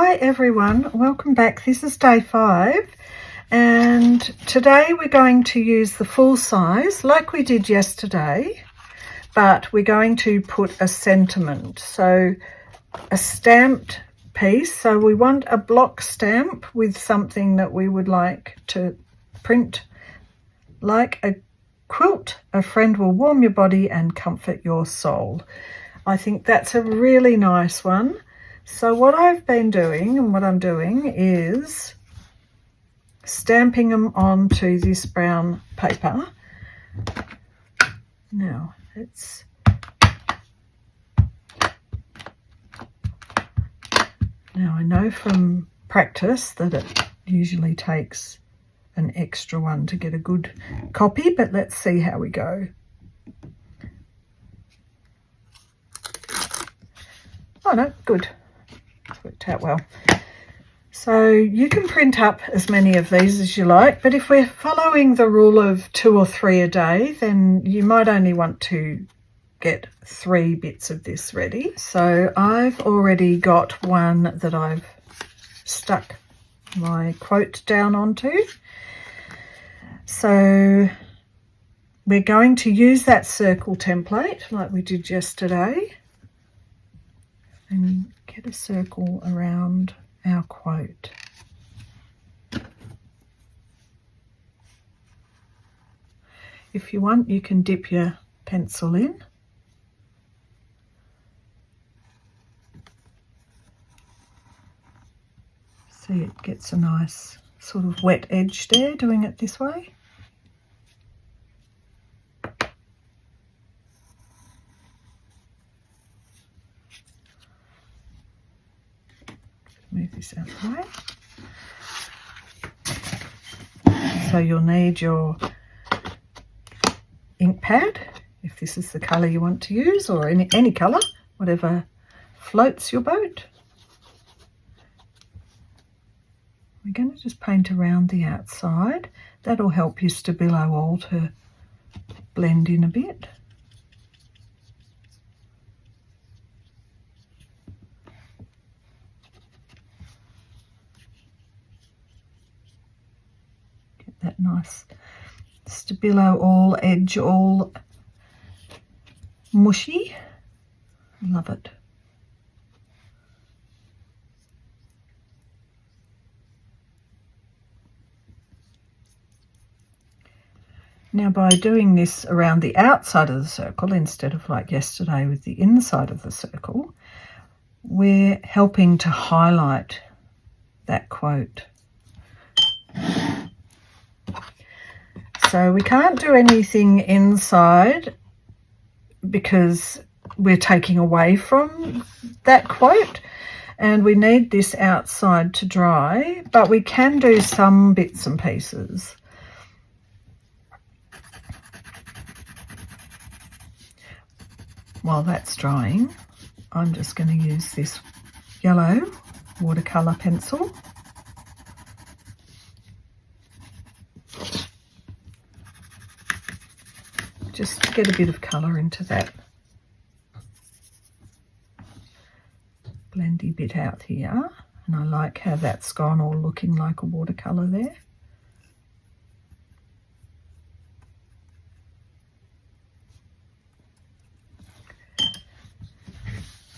Hi everyone, welcome back. This is day 5 and today we're going to use the full size like we did yesterday, but we're going to put a sentiment, so a stamped piece. So we want a block stamp with something that we would like to print, like a quilt. A friend will warm your body and comfort your soul. I think that's a really nice one. So what I've been doing and what I'm doing is stamping them onto this brown paper. Now I know from practice that it usually takes an extra one to get a good copy, but let's see how we go. Oh no, good. It's worked out well. So you can print up as many of these as you like, but if we're following the rule of 2 or 3 a day, then you might only want to get 3 bits of this ready. So I've already got one that I've stuck my quote down onto. So we're going to use that circle template like we did yesterday and get a circle around our quote. If you want, you can dip your pencil in. See, it gets a nice sort of wet edge there doing it this way. Move this out of the way. So you'll need your ink pad, if this is the colour you want to use, or any colour, whatever floats your boat. We're going to just paint around the outside. That'll help your stabillo all to blend in a bit. That nice stabillo all edge, all mushy. Love it. Now by doing this around the outside of the circle instead of like yesterday with the inside of the circle, we're helping to highlight that quote. So we can't do anything inside because we're taking away from that quote, and we need this outside to dry, but we can do some bits and pieces. While that's drying, I'm just going to use this yellow watercolour pencil. Just to get a bit of colour into that blendy bit out here. And I like how that's gone all looking like a watercolour there.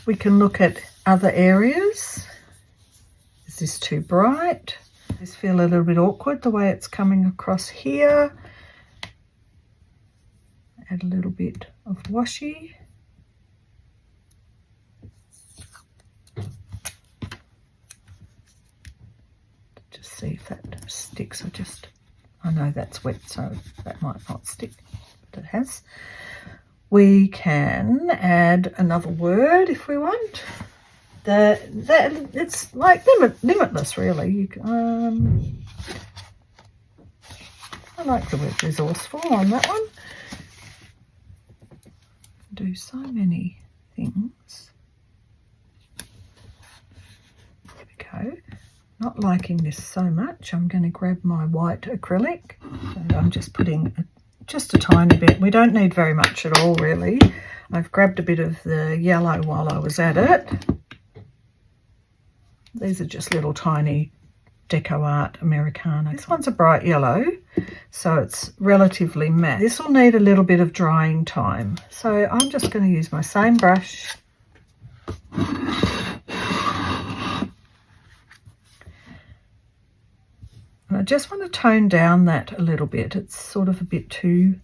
We can look at other areas. Is this too bright? Does this feel a little bit awkward the way it's coming across here? Add a little bit of washi. Just see if that sticks. I know that's wet, so that might not stick, but it has. We can add another word if we want. It's like limitless, really. You can, I like the word resourceful on that one. Do so many things. There we go. Not liking this so much, I'm going to grab my white acrylic and I'm just putting just a tiny bit. We don't need very much at all, really. I've grabbed a bit of the yellow while I was at it. These are just little tiny Deco Art Americana. This one's a bright yellow, so it's relatively matte. This will need a little bit of drying time, so I'm just going to use my same brush. And I just want to tone down that a little bit. It's sort of a bit too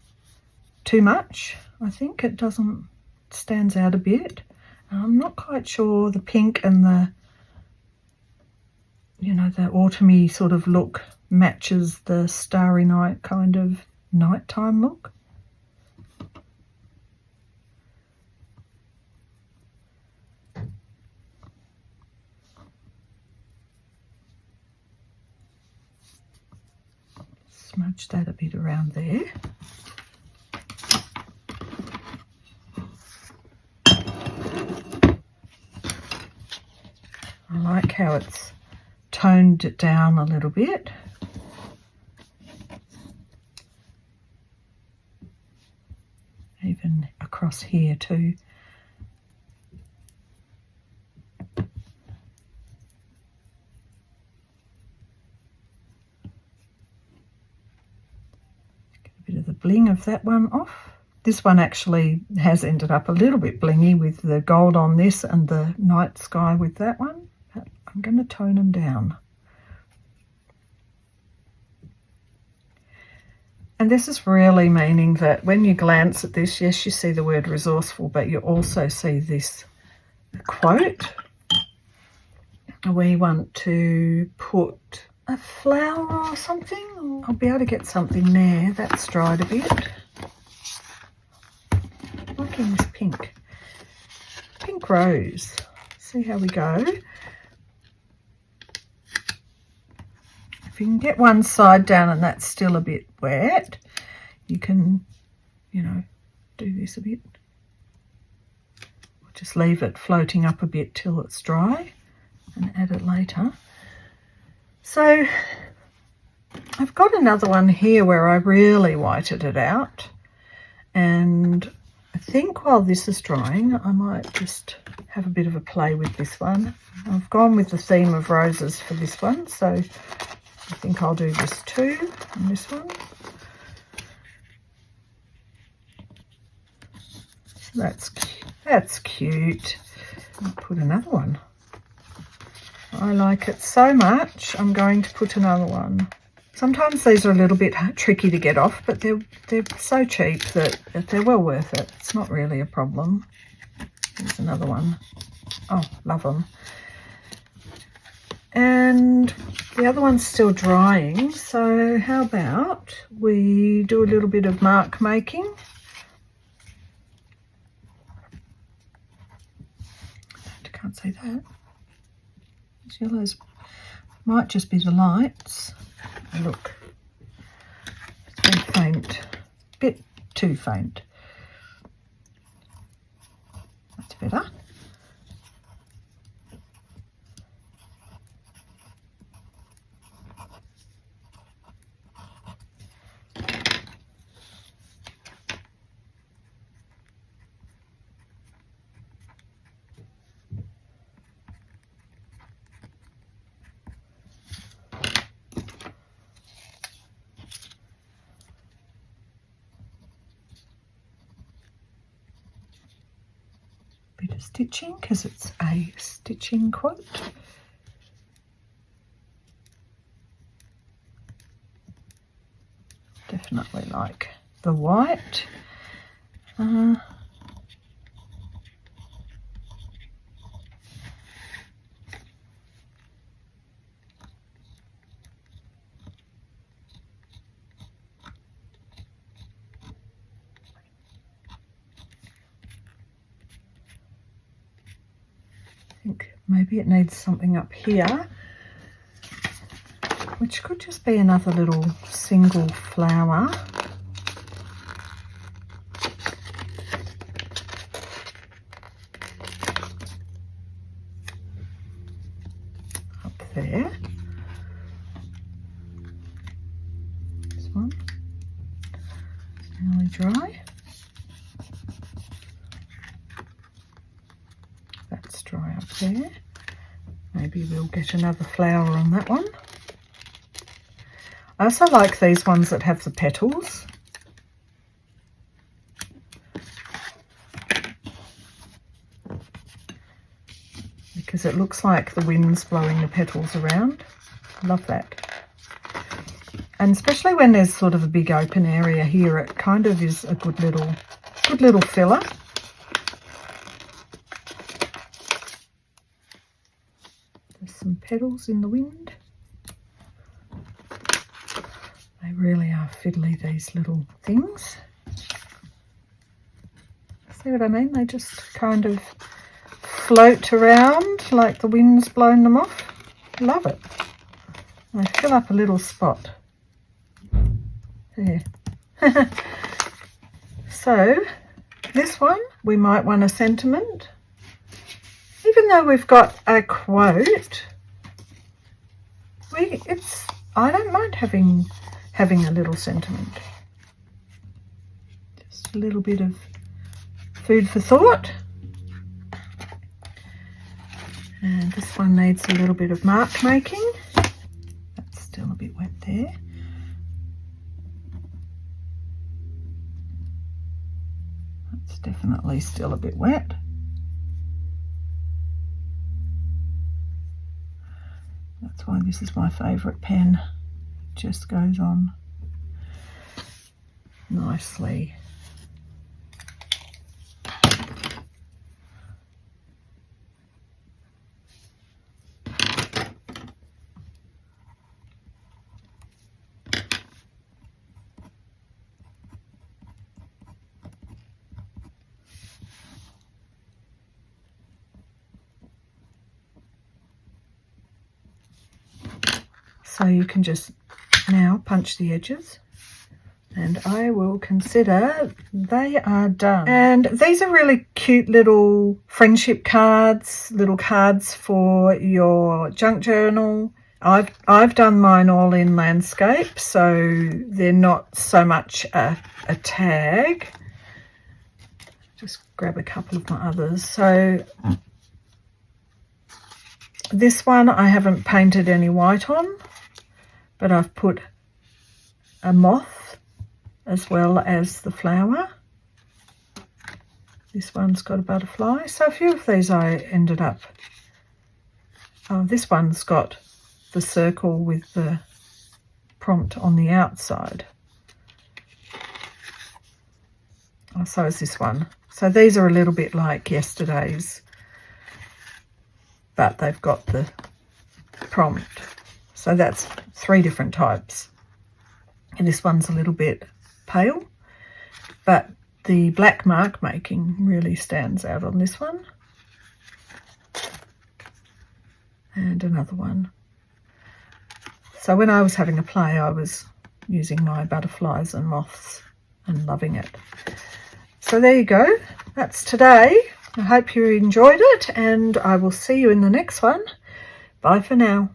much. I think it stands out a bit. I'm not quite sure the pink and the, you know, the autumny sort of look matches the Starry Night kind of nighttime look. Smudge that a bit around there. I like how it's toned it down a little bit. Even across here too. Bit of the bling of that one off. This one actually has ended up a little bit blingy with the gold on this and the night sky with that one, but I'm going to tone them down. And this is really meaning that when you glance at this, yes, you see the word resourceful, but you also see this quote. We want to put a flower or something. I'll be able to get something there. That's dried a bit. I'm liking this pink rose. See how we go. If you can get one side down and that's still a bit wet, you can, you know, do this a bit. Or just leave it floating up a bit till it's dry and add it later. So I've got another one here where I really whited it out, and I think while this is drying I might just have a bit of a play with this one. I've gone with the theme of roses for this one, so I think I'll do this too on this one. So that's cute. I'll put another one. I like it so much, I'm going to put another one. Sometimes these are a little bit tricky to get off, but they're so cheap that they're well worth it. It's not really a problem. Here's another one. Oh, love them. And the other one's still drying, so how about we do a little bit of mark making. I can't see that. These yellows might just be the lights. Oh, look, it's very faint, a bit too faint. That's better. Bit of stitching because it's a stitching quote. Definitely like the white. Maybe it needs something up here, which could just be another little single flower. Up there. This one. It's nearly dry. That's dry up there. Maybe Maybe we'll get another flower on that one. I also like these ones that have the petals. Because it looks like the wind's blowing the petals around. Love that. And especially when there's sort of a big open area here, it kind of is a good little filler. There's some petals in the wind. They really are fiddly, these little things. See what I mean? They just kind of float around like the wind's blown them off. Love it. And they fill up a little spot. There. So this one, we might want a sentiment. Even though we've got a quote, I don't mind having a little sentiment. Just a little bit of food for thought. And this one needs a little bit of mark making. That's still a bit wet there. That's definitely still a bit wet. That's why this is my favourite pen. It just goes on nicely. So you can just now punch the edges, and I will consider they are done. And these are really cute little friendship cards, little cards for your junk journal. I've done mine all in landscape, so they're not so much a tag. Just grab a couple of my others. So this one I haven't painted any white on, but I've put a moth as well as the flower. This one's got a butterfly. So a few of these I ended up, this one's got the circle with the prompt on the outside. So is this one. So these are a little bit like yesterday's, but they've got the prompt. So that's 3 different types. And this one's a little bit pale, but the black mark making really stands out on this one. And another one. So when I was having a play, I was using my butterflies and moths and loving it. So there you go. That's today. I hope you enjoyed it, and I will see you in the next one. Bye for now.